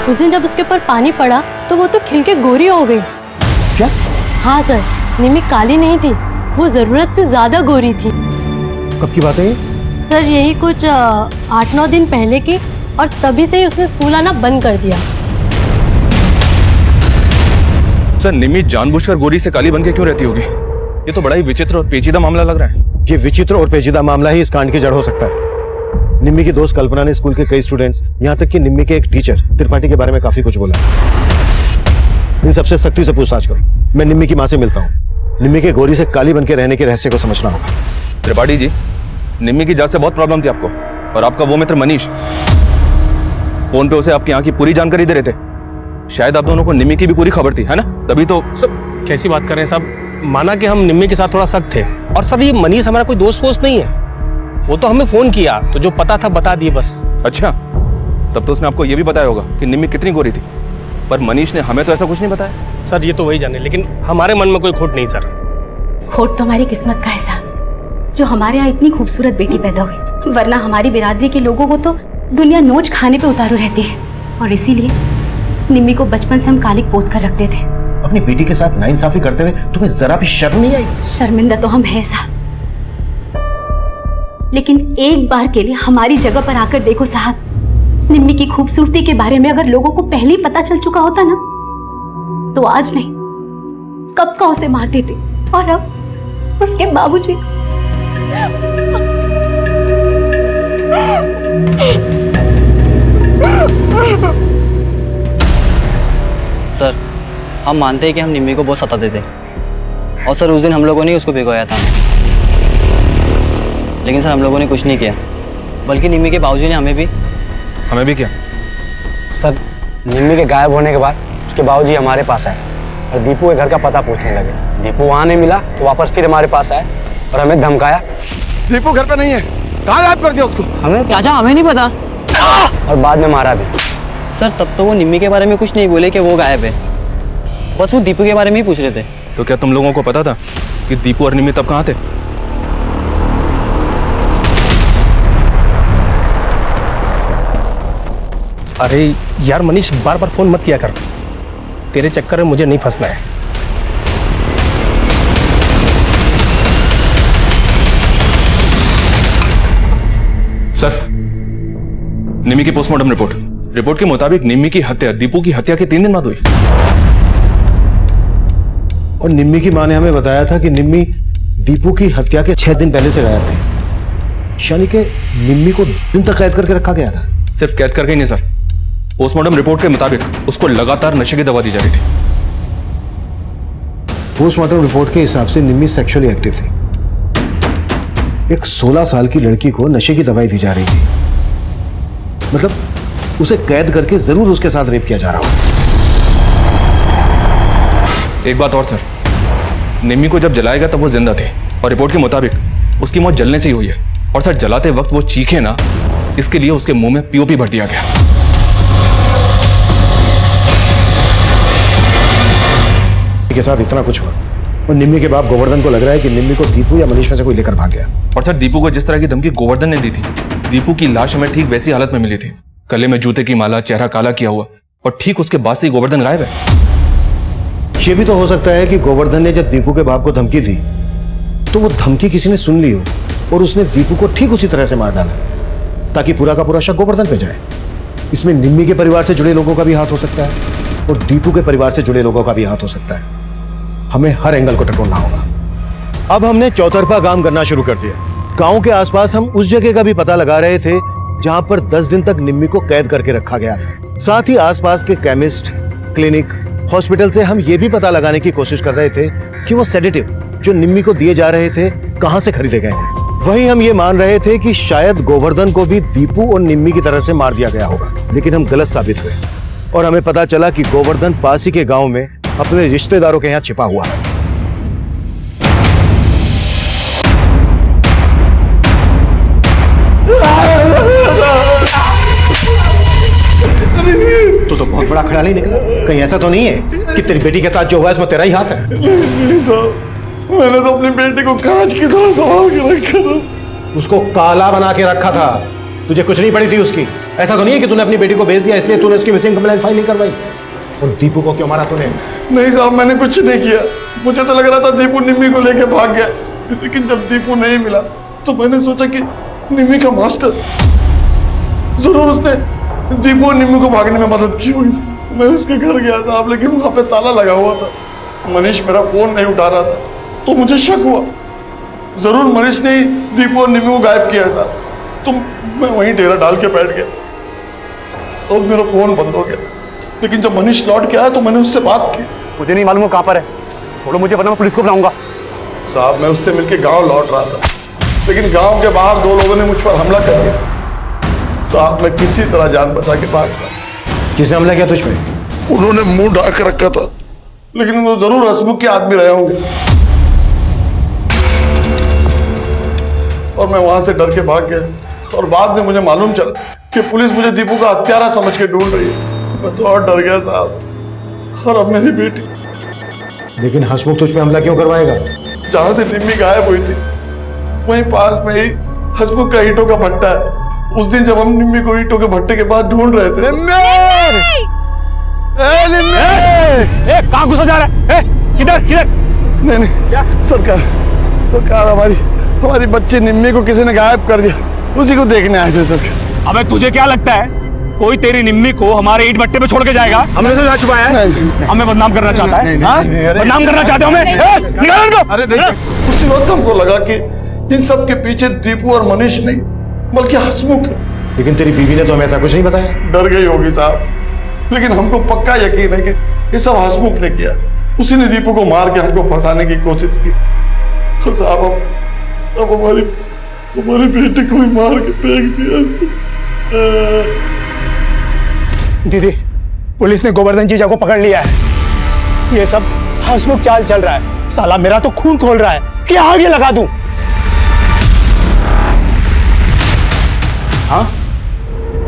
उस दिन जब उसके ऊपर पानी पड़ा तो वो तो खिल के गोरी हो गई। क्या? हाँ सर, निम्मी काली नहीं थी, वो जरूरत से ज्यादा गोरी थी। कब की बात है ये? सर, यही कुछ 8-9 दिन पहले की, और तभी से ही उसने स्कूल आना बंद कर दिया। सर, निम्मी जानबूझकर गोरी से काली बन के क्यों रहती होगी? ये तो बड़ा ही विचित्र और पेचीदा मामला लग रहा है। ये विचित्र और पेचीदा मामला ही इस कांड की जड़ हो सकता है। निम्मी की दोस्त कल्पना ने स्कूल के कई स्टूडेंट्स, यहाँ तक कि निम्मी के एक टीचर त्रिपाठी के बारे में काफी कुछ बोला। इन सबसे सख्ती से पूछताछ करो। मैं निम्मी की माँ से मिलता हूँ। निम्मी के गोरी से काली बन के रहने के रहस्य को समझना होगा। त्रिपाठी जी, निम्मी की जात से बहुत प्रॉब्लम थी आपको, और आपका वो मित्र मनीष फोन पे उसे आपकी यहाँ की पूरी जानकारी दे रहे थे। शायद आप दोनों को निम्मी की भी पूरी खबर थी, है ना? तभी तो। सब कैसी बात कर रहे हैं साहब? माना कि हम निम्मी के साथ थोड़ा सख्त थे, और सर ये मनीष हमारा कोई दोस्त वोस्त नहीं है। वो तो हमें फोन किया तो जो पता था बता दिए बस। अच्छा, तब तो उसने आपको ये भी बताया होगा कि निम्मी कितनी गोरी थी, पर मनीष ने हमें तो ऐसा कुछ नहीं बताया। सर ये तो वही जाने, लेकिन हमारे मन में कोई खोट नहीं सर। खोट तो हमारी किस्मत का है साहब, जो हमारे यहाँ इतनी खूबसूरत बेटी पैदा हुई, वरना हमारी बिरादरी के लोगों को तो दुनिया नोच खाने पे उतारू रहती है। और इसीलिए निम्मी को बचपन से हम कालिक पोत कर रखते थे। अपनी बेटी के साथ नाइंसाफी करते हुए तुम्हें जरा भी शर्म नहीं आई? शर्मिंदा तो हम है साहब, लेकिन एक बार के लिए हमारी जगह पर आकर देखो साहब, निम्मी की खूबसूरती के बारे में अगर लोगों को पहले ही पता चल चुका होता ना, तो आज नहीं कब का उसे मार देते। और अब उसके बाबूजी सर, हम मानते हैं कि हम निम्मी को बहुत सताते थे, और सर उस दिन हम लोगों ने उसको भिगोया था, लेकिन सर हम लोगों ने कुछ नहीं किया, बल्कि निम्मी के बाबूजी ने हमें भी क्या? सर, निम्मी के गायब होने के बाद उसके बाबूजी हमारे पास आए और दीपू के घर का पता पूछने लगे। दीपू वहाँ नहीं मिला तो वापस फिर हमारे पास आए और हमें धमकाया। दीपू घर पे नहीं है, कहाँ गायब कर दिया उसको? चाचा हमें नहीं पता, और बाद में मारा भी। सर तब तो वो निम्मी के बारे में कुछ नहीं बोले कि वो गायब है, बस वो दीपू के बारे में ही पूछ रहे थे। तो क्या तुम लोगों को पता था कि दीपू और निम्मी तब कहाँ थे? अरे यार मनीष, बार बार फोन मत किया कर, तेरे चक्कर में मुझे नहीं फंसना है। सर, निम्मी की पोस्टमार्टम रिपोर्ट के मुताबिक निम्मी की हत्या दीपू की हत्या के 3 दिन बाद हुई। और निम्मी की मां ने हमें बताया था कि निम्मी दीपू की हत्या के 6 दिन पहले से गायब थी, यानी कि निम्मी को दिन तक कैद करके रखा गया था। सिर्फ कैद करके ही नहीं सर, पोस्टमार्टम रिपोर्ट के मुताबिक उसको लगातार नशे की दवा दी जा रही थी। पोस्टमार्टम रिपोर्ट के हिसाब से निम्मी सेक्सुअली एक्टिव थी। एक 16 साल की लड़की को नशे की दवाई दी जा रही थी, मतलब उसे कैद करके जरूर उसके साथ रेप किया जा रहा हो। एक बात और सर, निम्मी को जब जलाया गया तब वो जिंदा थे, और रिपोर्ट के मुताबिक उसकी मौत जलने से ही हुई है। और सर जलाते वक्त वो चीखे ना, इसके लिए उसके मुंह में पीओपी भर दिया गया। के साथ इतना कुछ हुआ और निम्मी के बाप गोवर्धन को लग रहा है कि निम्मी को दीपू या मनीष में से कोई लेकर भाग गया। और सर दीपू को जिस तरह की धमकी गोवर्धन ने दी थी, दीपू की लाश हमें ठीक वैसी हालत में मिली थी, गले में जूते की माला, चेहरा काला किया हुआ, और ठीक उसके बाद से गोवर्धन गायब है। यह भी तो हो सकता है कि गोवर्धन ने जब दीपू के बाप को धमकी दी तो वो धमकी किसी ने सुन ली हो और उसने दीपू को ठीक उसी तरह से मार डाला, ताकि पूरा का पूरा शक गोवर्धन पे जाए। इसमें निम्मी के परिवार से जुड़े लोगों का भी हाथ हो सकता है और दीपू के परिवार से जुड़े लोगों का भी हाथ हो सकता है। हमें हर एंगल को टटोलना होगा। अब हमने चौतरफा काम करना शुरू कर दिया। गांव के आसपास हम उस जगह का भी पता लगा रहे थे जहां पर 10 दिन तक निम्मी को कैद करके रखा गया था। साथ ही आसपास के केमिस्ट, क्लिनिक, हॉस्पिटल से हम ये भी पता लगाने की कोशिश कर रहे थे कि वो सेडेटिव जो निम्मी को दिए जा रहे थे कहां से खरीदे गए हैं। वहीं हम ये मान रहे थे कि शायद गोवर्धन को भी दीपू और निम्मी की तरह से मार दिया गया होगा, लेकिन हम गलत साबित हुए और हमें पता चला कि गोवर्धन पास ही के गांव में अपने रिश्तेदारों के यहां छिपा हुआ है। तो बहुत बड़ा खिलाड़ी निकला। कहीं ऐसा तो नहीं है कि तेरी बेटी के साथ जो हुआ है इसमें तेरा ही हाथ है? नहीं साहब, मैंने तो अपनी बेटी को कांच की तरह संभाल के रखा था। उसको काला बना के रखा था, तुझे कुछ नहीं पड़ी थी उसकी। ऐसा तो नहीं है कि तूने अपनी बेटी को भेज दिया इसलिए तूने उसकी मिसिंग कंप्लेंट फाइल नहीं करवाई। और दीपू को क्यों मारा तूने? नहीं साहब, मैंने कुछ नहीं किया। मुझे तो लग रहा था दीपू निम्मी को लेके भाग गया, लेकिन जब दीपू नहीं मिला तो मैंने सोचा कि निम्मी का मास्टर जरूर उसने दीपू और निम्मी को भागने में मदद की होगी। मैं उसके घर गया साहब, लेकिन वहां पे ताला लगा हुआ था। मनीष मेरा फोन नहीं उठा रहा था, तो मुझे शक हुआ जरूर मनीष ने ही दीपू और निम्मी को गायब किया साहब। तो मैं वहीं डेरा डाल के बैठ गया और मेरा फोन बंद हो गया। लेकिन जब मनीष लौट के आया तो मैंने उससे बात की। मुझे नहीं मालूम वो कहाँ पर है, छोड़ो मुझे, वरना मैं पुलिस को बुलाऊंगा। साहब मैं उससे मिलके गांव लौट रहा था, लेकिन गांव के बाहर 2 लोगों ने मुझ पर हमला कर दिया। साहब मैं किसी तरह जान बचा के भाग गया। किसने हमला किया तुझ पे? उन्होंने मुंह ढाक रखा था, लेकिन वो जरूर हसमुख के आदमी रहे होंगे। और मैं वहां से डर के भाग गया और बाद में मुझे मालूम चला कि पुलिस मुझे दीपू का हत्यारा समझ के ढूंढ रही है। मैं तो और डर गया साहब। और अब मेरी बेटी। लेकिन हसमुख तुझ पे हमला क्यों करवाएगा? जहां से निम्मी गायब हुई थी वहीं पास में ही हसमुख का ईंटों का भट्टा है। उस दिन जब हम निम्मी को ईंटों के भट्टे के पास ढूंढ रहे थे कहाँ घुसा जा रहा है? किधर किधर? नहीं नहीं क्या सरकार हमारी बच्ची निम्मी को किसी ने गायब कर दिया, उसी को देखने आए थे सरकार। अबे तुझे क्या लगता है कोई तेरी निम्मी को हमारे ईंट भट्टे पे छोड़ के जाएगा? हमने से जा छुपाया है? हमें बदनाम करना चाहता है? बदनाम करना चाहते हो हमें? निकाल इनको। अरे देखिए, उसी वक्त हमको लगा कि इन सब के पीछे दीपू और मनीष नहीं बल्कि हसमुख है। लेकिन तेरी बीवी ने तो हमें ऐसा कुछ नहीं बताया। डर गई होगी साहब, लेकिन हमको पक्का यकीन है कि ये सब हसमुख ने किया। उसी ने दीपू को मार के हमको फंसाने की कोशिश की। और साहब अब हमारी बेटी को भी मार के फेंक दिया। दीदी, पुलिस ने गोवर्धन जीजा को पकड़ लिया है। ये सब हंसमुख चाल चल रहा है। साला मेरा तो खून खोल रहा है कि आगे लगा दूं। हाँ,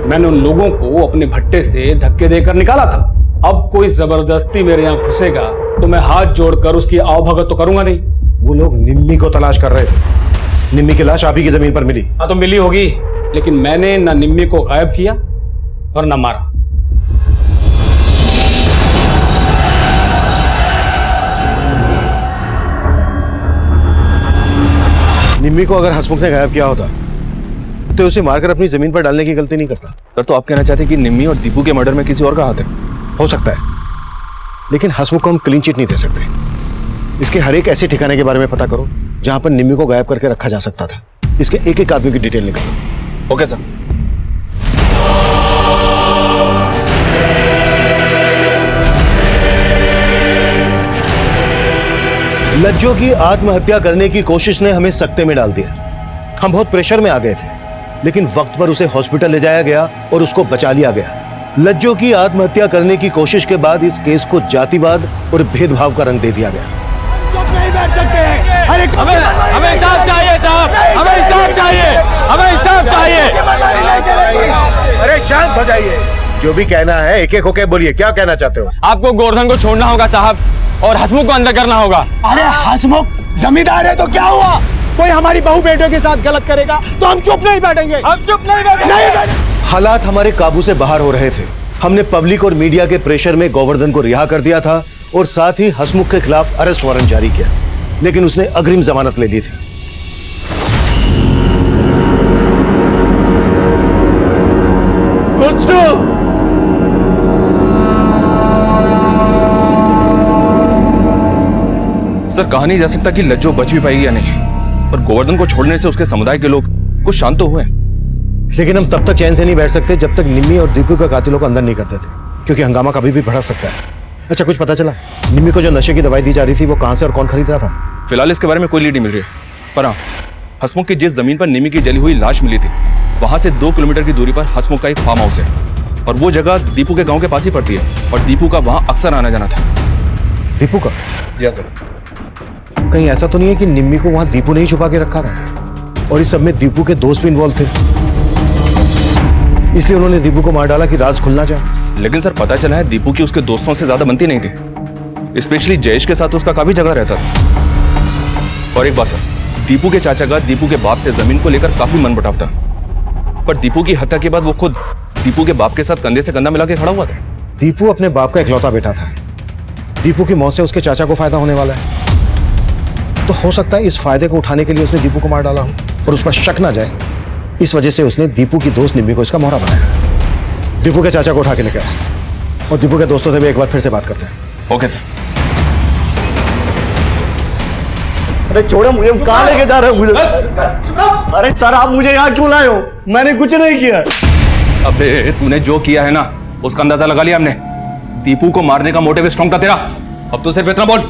मैंने उन लोगों को अपने भट्टे से धक्के देकर निकाला था। अब कोई जबरदस्ती मेरे यहाँ घुसेगा तो मैं हाथ जोड़कर उसकी आवभगत तो करूंगा नहीं। वो लोग निम्मी को तलाश कर रहे थे। निम्मी की लाश आप ही की जमीन पर मिली। हाँ तो मिली होगी, लेकिन मैंने न निम्मी को गायब किया और न मारा। निम्मी को अगर हसमुख ने गायब किया होता तो उसे मारकर अपनी जमीन पर डालने की गलती नहीं करता। सर, तो आप कहना चाहते हैं कि निम्मी और दीपू के मर्डर में किसी और का हाथ है? हो सकता है, लेकिन हसमुख को हम क्लीन चिट नहीं दे सकते। इसके हर एक ऐसे ठिकाने के बारे में पता करो जहां पर निम्मी को गायब करके रखा जा सकता था। इसके एक एक आदमी की डिटेल निकालो। Okay sir. लज्जो की आत्महत्या करने की कोशिश ने हमें सकते में डाल दिया। हम बहुत प्रेशर में आ गए थे, लेकिन वक्त पर उसे हॉस्पिटल ले जाया गया और उसको बचा लिया गया। लज्जो की आत्महत्या करने की कोशिश के बाद इस केस को जातिवाद और भेदभाव का रंग दे दिया गया। हमें इंसाफ चाहिए साहब, हमें इंसाफ चाहिए, हमें इंसाफ चाहिए। अरे शांत हो जाइए, जो भी कहना है एक एक होके बोलिए। क्या कहना चाहते हो? आपको गोवर्धन को छोड़ना होगा साहब और हसमुख को अंदर करना होगा। अरे हसमुख जमींदार है तो क्या हुआ? कोई हमारी बहू बेटे के साथ गलत करेगा तो हम चुप नहीं बैठेंगे। हम चुप नहीं बैठेंगे। हालात हमारे काबू से बाहर हो रहे थे। हमने पब्लिक और मीडिया के प्रेशर में गोवर्धन को रिहा कर दिया था और साथ ही हसमुख के खिलाफ अरेस्ट वारंट जारी किया, लेकिन उसने अग्रिम जमानत ले ली थी। सर, कहा नहीं जा सकता कि लज्जो बच भी पाएगी या नहीं, पर गोवर्धन को छोड़ने से उसके समुदाय के लोग कुछ शांत तो हुए, लेकिन हम तब तक चैन से नहीं बैठ सकते जब तक निम्मी और दीपू का कातिलों को अंदर नहीं कर देते, क्योंकि हंगामा कभी भी बढ़ा सकता है। अच्छा, कुछ पता चला निम्मी को जो नशे की दवाई दी जा रही थी वो कहां से और कौन खरीद रहा था? फिलहाल इसके बारे में कोई लीड नहीं मिल रही है, पर हाँ, हसमुख की जिस जमीन पर निम्मी की जली हुई लाश मिली थी वहां से 2 किलोमीटर की दूरी पर हसमुख का एक फार्म हाउस है और वो जगह दीपू के गांव के पास ही पड़ती है और दीपू का वहां अक्सर आना जाना था। दीपू का? जी सर। कहीं ऐसा तो नहीं है कि निम्मी को वहां दीपू ने ही छुपा के रखा था और इस सब में दीपू के दोस्त भी इन्वॉल्व थे, इसलिए उन्होंने दीपू को मार डाला कि राज खुलना जाए? लेकिन सर, पता चला है दीपू की उसके दोस्तों से ज्यादा बनती नहीं थी, स्पेशली जयेश के साथ उसका काफी झगड़ा रहता था। और एक बात सर, दीपू के चाचा का दीपू के बाप से जमीन को लेकर काफी मनमुटाव था, पर दीपू की हत्या के बाद वो खुद दीपू के बाप के साथ कंधे से कंधा मिला के खड़ा हुआ था। दीपू अपने बाप का इकलौता बेटा था। दीपू की मौत से उसके चाचा को फायदा होने वाला है, तो हो सकता है इस फायदे को उठाने के लिए उसने दीपू को मार डाला हो और उस पर शक ना जाए, इस वजह से उसने दीपू की दोस्त निम्मी को इसका मोहरा बनाया। दीपू के चाचा को उठा के लेकर आया और दीपू के दोस्तों से भी एक बार फिर से बात करते हैं। Okay sir. अरे छोड़ो मुझे, कहाँ लेके जा रहे हो मुझे? अरे सर, आप मुझे यहाँ क्यों लाए हो? मैंने कुछ नहीं किया। अबे तूने जो किया है ना उसका अंदाजा लगा लिया हमने। दीपू को मारने का मोटिव स्ट्रॉन्ग था तेरा। अब तो सिर्फ इतना बोल,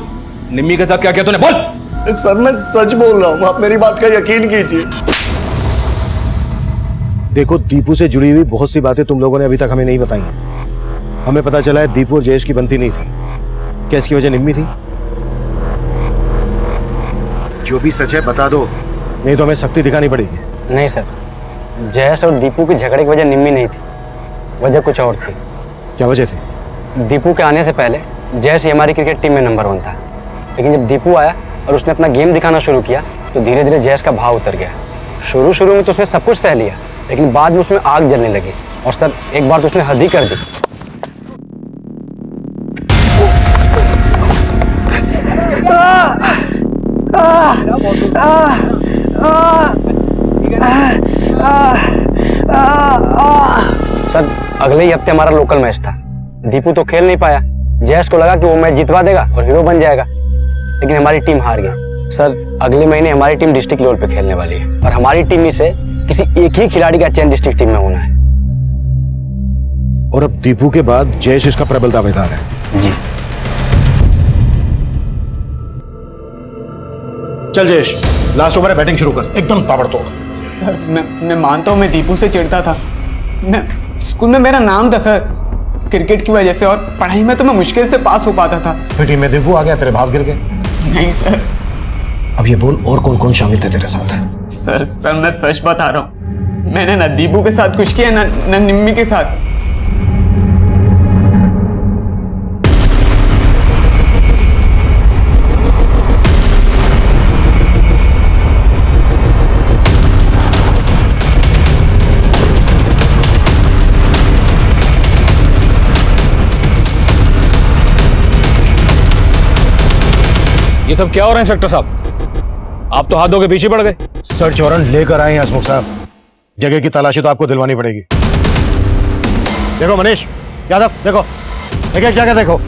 निम्मी के साथ क्या किया तूने? बोल। सर मैं सच बोल रहा हूँ, आप मेरी बात का यकीन कीजिए। देखो, दीपू से जुड़ी हुई बहुत सी बातें तुम लोगों ने अभी तक हमें नहीं बताई। हमें पता चला है दीपू और जयेश की बनती नहीं थी। क्या इसकी वजह निम्मी थी? जो भी सच है बता दो, नहीं तो हमें सख्ती दिखानी पड़ेगी। नहीं सर, जयेश और दीपू की झगड़े की वजह निम्मी नहीं थी, वजह कुछ और थी। क्या वजह थी? दीपू के आने से पहले जयेश ही हमारी क्रिकेट टीम में नंबर 1 था, लेकिन जब दीपू आया और उसने अपना गेम दिखाना शुरू किया तो धीरे धीरे जयेश का भाव उतर गया। शुरू में तो उसने सब कुछ सह लिया, लेकिन बाद में उसमें आग जलने लगी और सर एक बार तो उसने हद ही कर दी। सर अगले ही हफ्ते हमारा लोकल मैच था। दीपू तो खेल नहीं पाया। जयेश को लगा कि वो मैच जितवा देगा और हीरो बन जाएगा, लेकिन हमारी टीम हार गई। सर अगले महीने हमारी टीम डिस्ट्रिक्ट लेवल पे खेलने वाली है और हमारी टीम में से किसी एक ही खिलाड़ी का चयन डिस्ट्रिक्ट टीम में होना है। और अब दीपू के बाद जयेश इसका प्रबल दावेदार है। जी। चल जयेश, लास्ट ओवर है, बैटिंग शुरू कर, एकदम ताबड़तोड़। सर मैं मानता हूँ मैं दीपू से चिढ़ता था। मैं स्कूल में मेरा नाम था सर क्रिकेट की वजह से, और पढ़ाई में तो मैं मुश्किल से पास हो पाता था। फिर टीम में दीपू आ गया, तेरे भाव गिर गए। नहीं सर। अब ये बोल, और कौन कौन शामिल थे तेरे साथ? सर मैं सच बता रहा हूँ, मैंने ना दीपू के साथ कुछ किया ना निम्मी के साथ। ये सब क्या हो रहा है इंस्पेक्टर साहब? आप तो हाथों के पीछे पड़ गए। सर्च वारंट लेकर आए हैं हसमुख साहब। जगह की तलाशी तो आपको दिलवानी पड़ेगी। देखो मनीष यादव, देखो एक एक जगह देखो।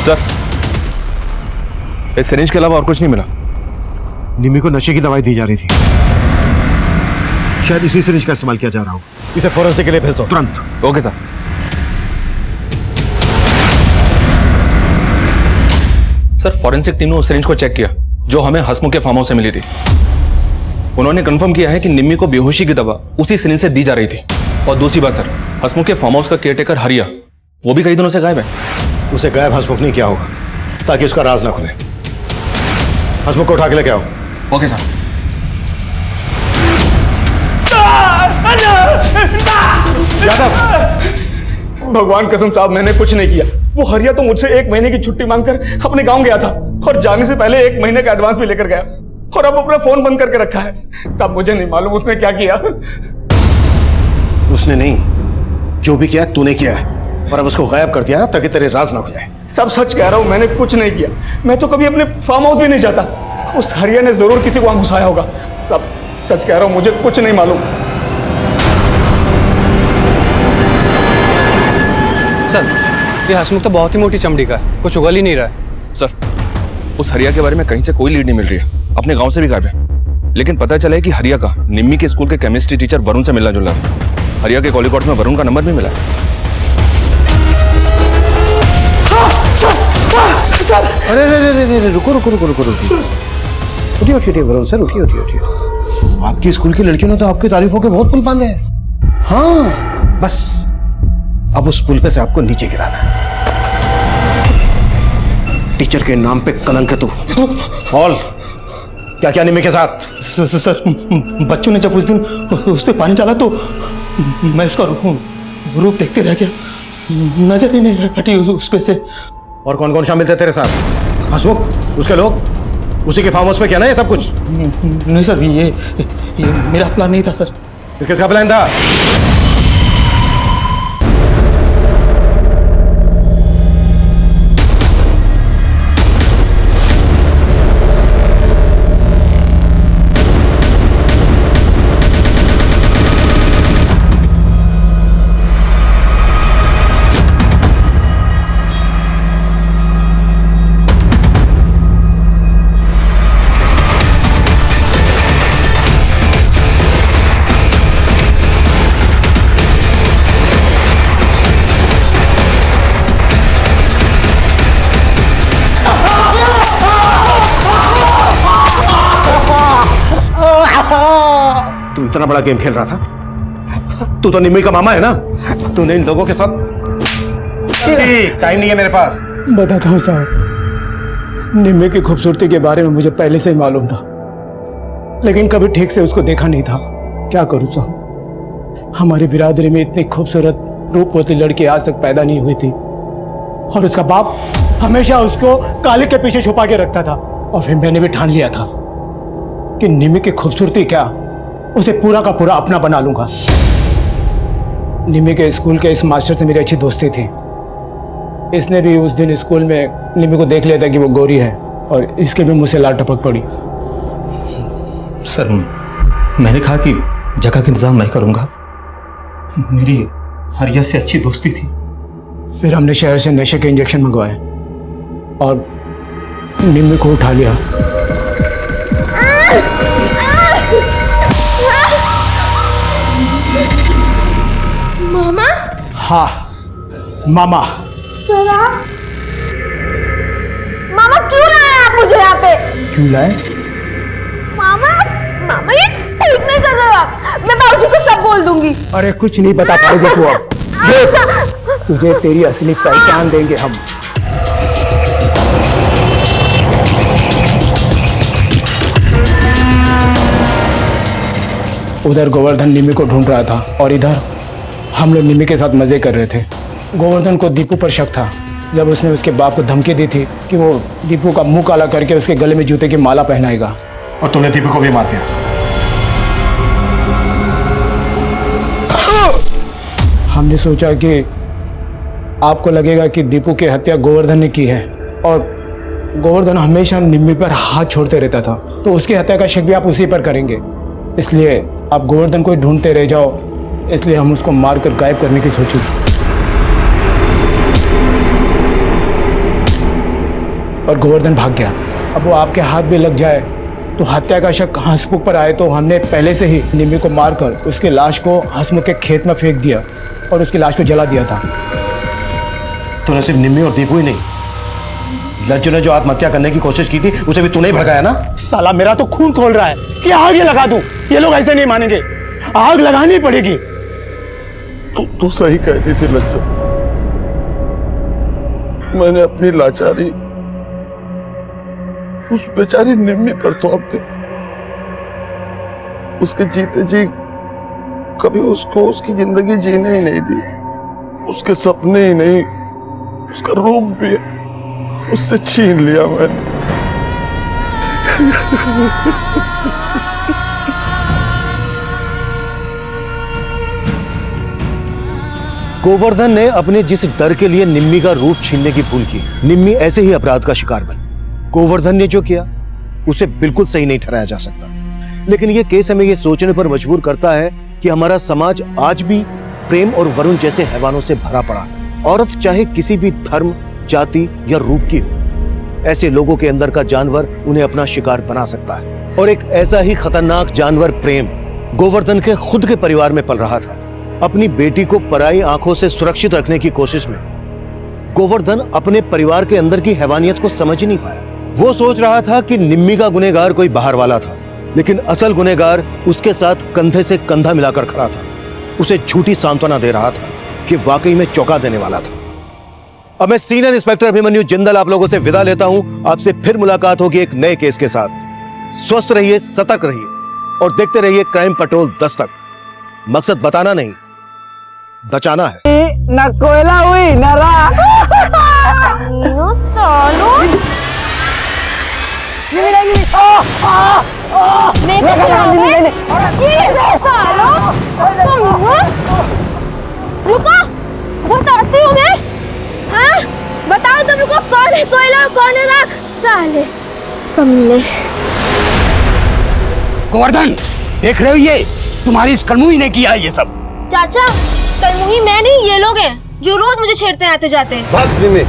सर इस सिरिंज के अलावा और कुछ नहीं मिला। निम्मी को नशे की दवाई दी जा रही थी, शायद इसी सिरिंज का इस्तेमाल किया जा रहा हो। इसे फोरेंसिक के लिए भेज दो तुरंत। Okay sir. Sir forensic team ने उस सिरिंज को चेक किया जो हमें हसमुख के फार्म हाउस से मिली थी। उन्होंने कंफर्म किया है कि निम्मी को बेहोशी की दवा उसी सिरिंज से दी जा रही थी। और दूसरी बात सर, हसमुख के फार्म हाउस का केयरटेकर हरिया, वो भी कई दिनों से गायब है। उसे गायब हसमुख नहीं किया होगा ताकि उसका राज ना खुले। हसमुख को उठा के लेके आओ। Okay sir. यादव, भगवान कसम साहब मैंने कुछ नहीं किया। वो हरिया तो मुझसे 1 महीने की छुट्टी मांगकर अपने गांव गया था और जाने से पहले 1 महीने का एडवांस भी लेकर गया, और अब अपना फोन बंद करके रखा है। साहब मुझे नहीं मालूम उसने क्या किया। उसने नहीं, जो भी किया तूने किया है, और अब उसको गायब कर दिया ताकि तेरे राज ना खुले। सब सच कह रहा हूं, मैंने कुछ नहीं किया। मैं तो कभी अपने फार्म हाउस भी नहीं जाता। उस हरिया ने जरूर किसी को वहां घुसाया होगा। सब सच कह रहा हूं, मुझे कुछ नहीं मालूम। सर ये हसमुख तो बहुत ही मोटी चमड़ी का है, कुछ उगल ही नहीं रहा है। सर उस हरिया के बारे में कहीं से कोई लीड नहीं मिल रही है, अपने गांव से भी गायब है। लेकिन पता चला है कि हरिया का निम्मी के स्कूल के केमिस्ट्री टीचर वरुण से मिलना जुलना था। हरिया के कॉलिकॉट में वरुण का नंबर भी मिला है। सर अरे रुको उठिए वरुण सर, उठिए। आपकी स्कूल की लड़कियों ने तो आपकी तारीफों के बहुत पुल बांधे हैं। हाँ बस अब उस पुल पे से आपको नीचे गिराना है। टीचर के नाम पे कलंक है तू। ऑल क्या क्या निम्मी के साथ? सर बच्चों ने जब उस दिन उस पे पानी डाला तो मैं उसका रूप देखते रह गया, नजर ही नहीं हटी उस पे से। और कौन कौन शामिल थे तेरे साथ? हसमुख, उसके लोग, उसी के फार्म हाउस पे क्या ना ये सब कुछ? नहीं सर, ये मेरा प्लान नहीं था सर। किसका प्लान था? तू इतना बड़ा गेम खेल रहा था? तू तो निम्मी का मामा है ना? तूने इन लोगों के साथ। टाइम नहीं है मेरे पास। बताता हूँ साहब, निम्मी की खूबसूरती के बारे में मुझे पहले से ही मालूम था, लेकिन कभी ठीक से उसको देखा नहीं था। क्या करूँ साहब, हमारी बिरादरी में इतनी खूबसूरत रूपवती लड़की आज तक पैदा नहीं हुई थी, और उसका बाप हमेशा उसको काली के पीछे छुपा के रखता था। और फिर मैंने भी ठान लिया था कि निम्मी की खूबसूरती क्या, उसे पूरा का पूरा अपना बना लूंगा। निम्मी के स्कूल के इस मास्टर से मेरी अच्छी दोस्ती थी। इसने भी उस दिन स्कूल में निम्मी को देख लिया था कि वो गोरी है और इसके भी मुझसे लाल टपक पड़ी। सर, मैंने कहा कि जगह का इंतजाम मैं करूंगा। मेरी हरिया से अच्छी दोस्ती थी। फिर हमने शहर से नशे के इंजेक्शन मंगवाए और निम्मी को उठा लिया। मामा? हाँ, मामा। मामा क्यों लाए आप मुझे यहाँ पे? क्यों लाए? मामा, मामा ये ठीक नहीं कर रहे हो आप। मैं बाबूजी को सब बोल दूंगी। अरे कुछ नहीं बता पाएगी तू अब। तुझे तेरी असली पहचान देंगे हम। उधर गोवर्धन निम्मी को ढूंढ रहा था और इधर हम लोग निम्मी के साथ मजे कर रहे थे। गोवर्धन को दीपू पर शक था जब उसने उसके बाप को धमकी दी थी कि वो दीपू का मुंह काला करके उसके गले में जूते की माला पहनाएगा, और तूने दीपू को भी मार दिया। हमने सोचा कि आपको लगेगा कि दीपू की हत्या गोवर्धन ने की है, और गोवर्धन हमेशा निम्मी पर हाथ छोड़ते रहता था, तो उसकी हत्या का शक भी आप उसी पर करेंगे। इसलिए आप गोवर्धन को ढूंढते रह जाओ, इसलिए हम उसको मारकर गायब करने की सोची। और गोवर्धन भाग गया। अब वो आपके हाथ भी लग जाए तो हत्या का शक हंसमुख पर आए, तो हमने पहले से ही निम्मी को मारकर उसकी लाश को हंसमुख के खेत में फेंक दिया और उसकी लाश को जला दिया था। तूने सिर्फ निम्मी और दीपू ही नहीं, लज्जू ने जो आत्महत्या करने की कोशिश की थी उसे भी तूने ही भगाया ना? साला मेरा तो खून खोल रहा है कि आग ये लगा दूं। ये लोग ऐसे नहीं मानेंगे, आग लगानी पड़ेगी। तू सही कहती थी लज्जू। मैंने अपनी लाचारी उस बेचारी निम्मी पर थोप दी। उसके जीते जी कभी उसको उसकी जिंदगी जीने ही नहीं दी, उसके सपने ही नहीं, उसका रूप भी उससे छीन लिया मैंने। गोवर्धन ने अपने जिस डर के लिए निम्मी का रूप छीनने की भूल की, निम्मी ऐसे ही अपराध का शिकार बनी। गोवर्धन ने जो किया उसे बिल्कुल सही नहीं ठहराया जा सकता, लेकिन यह केस हमें यह सोचने पर मजबूर करता है कि हमारा समाज आज भी प्रेम और वरुण जैसे हैवानों से भरा पड़ा है। औरत चाहे किसी भी धर्म, जाति या रूप की हो, ऐसे लोगों के अंदर का जानवर उन्हें अपना शिकार बना सकता है। और एक ऐसा ही खतरनाक जानवर प्रेम गोवर्धन के खुद के परिवार में पल रहा था। अपनी बेटी को पराई आंखों से सुरक्षित रखने की कोशिश में गोवर्धन अपने परिवार के अंदर की हैवानियत को समझ नहीं पाया। वो सोच रहा था कि निम्मी का गुनहगार कोई बाहर वाला था, लेकिन असल गुनहगार उसके साथ कंधे से कंधा मिलाकर खड़ा था, उसे झूठी सांत्वना दे रहा था कि वाकई में चौंका देने वाला था। अब मैं सीनियर इंस्पेक्टर अभिमन्यु जिंदल आप लोगों से विदा लेता हूं। आपसे फिर मुलाकात होगी एक नए केस के साथ। स्वस्थ रहिए, सतर्क रहिए और देखते रहिए क्राइम पेट्रोल दस्तक। मकसद बताना नहीं, बचाना है। न कोयला हुई न राख। रुको, बताती हूँ मैं। हाँ, बताओ तुम लोग कौन है कोयला, कौन है राख? साले कमीने। गोवर्धन, देख रहे हो ये तुम्हारी इस कलमुई ने किया ये सब। चाचा, कलमुही मैं नहीं, ये लोग हैं जो रोज मुझे छेड़ते हैं आते जाते। बस निम्मी,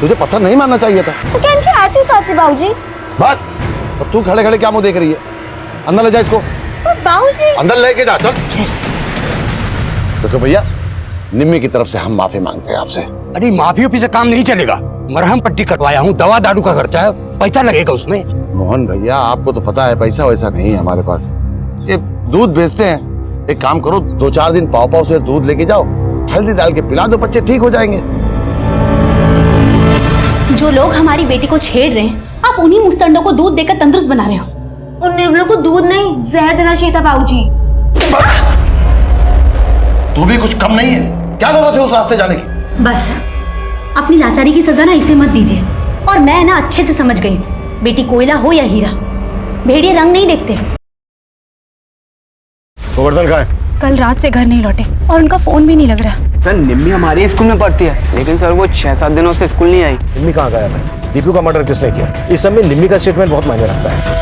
तुझे पत्थर नहीं मारना चाहिए था। तो क्या इनकी आती उतारती बाबूजी? बस, अब तू खड़े खड़े क्या मुंह देख रही है? अंदर ले जा इसको। बाबूजी अंदर लेके जा, चल। तो भैया, निम्मी की तरफ से हम माफी मांगते हैं आपसे। अरे माफी ओफी से काम नहीं चलेगा। मरहम पट्टी करवाया हूँ, दवा दारू का खर्चा है, पैसा लगेगा उसमें। मोहन भैया, आपको तो पता है पैसा वैसा नहीं है हमारे पास। ये दूध बेचते हैं, एक काम करो, 2-4 दिन पाव पाव से दूध लेके जाओ, हल्दी डाल के पिला दो, बच्चे ठीक हो जाएंगे। जो लोग हमारी बेटी को छेड़ रहे हैं, आप उन्हीं मुस्तंडों को दूध देकर तंदुरुस्त बना रहे हो। उन नेवलों को दूध नहीं, जहर देना चाहिए था बाबूजी। तू भी कुछ कम नहीं है, क्या जरूरत है उस रास्ते जाने की? बस अपनी लाचारी की सजा ना इसे मत दीजिए। और मैं ना अच्छे से समझ गई, बेटी कोयला हो या हीरा, भेड़िए रंग नहीं देखते। गोवर्धन कहाँ है? कल रात से घर नहीं लौटे और उनका फोन भी नहीं लग रहा। सर निम्मी हमारे स्कूल में पढ़ती है, लेकिन सर वो 6-7 दिनों से स्कूल नहीं आई। निम्मी कहाँ गायब है? दीपू का मर्डर किसने किया? इस सब में निम्मी का स्टेटमेंट बहुत मायने रखता है।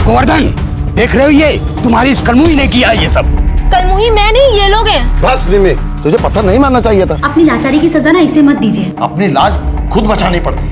गोवर्धन, देख रहे हो ये तुम्हारी इस कलमुही ने किया ये सब। कलमुही मैं नहीं, ये लोग हैं। बस निम्मी, तुझे पत्थर नहीं मारना चाहिए था। अपनी लाचारी की सजा ना इसे मत दीजिए। अपनी लाज खुद बचानी पड़ती।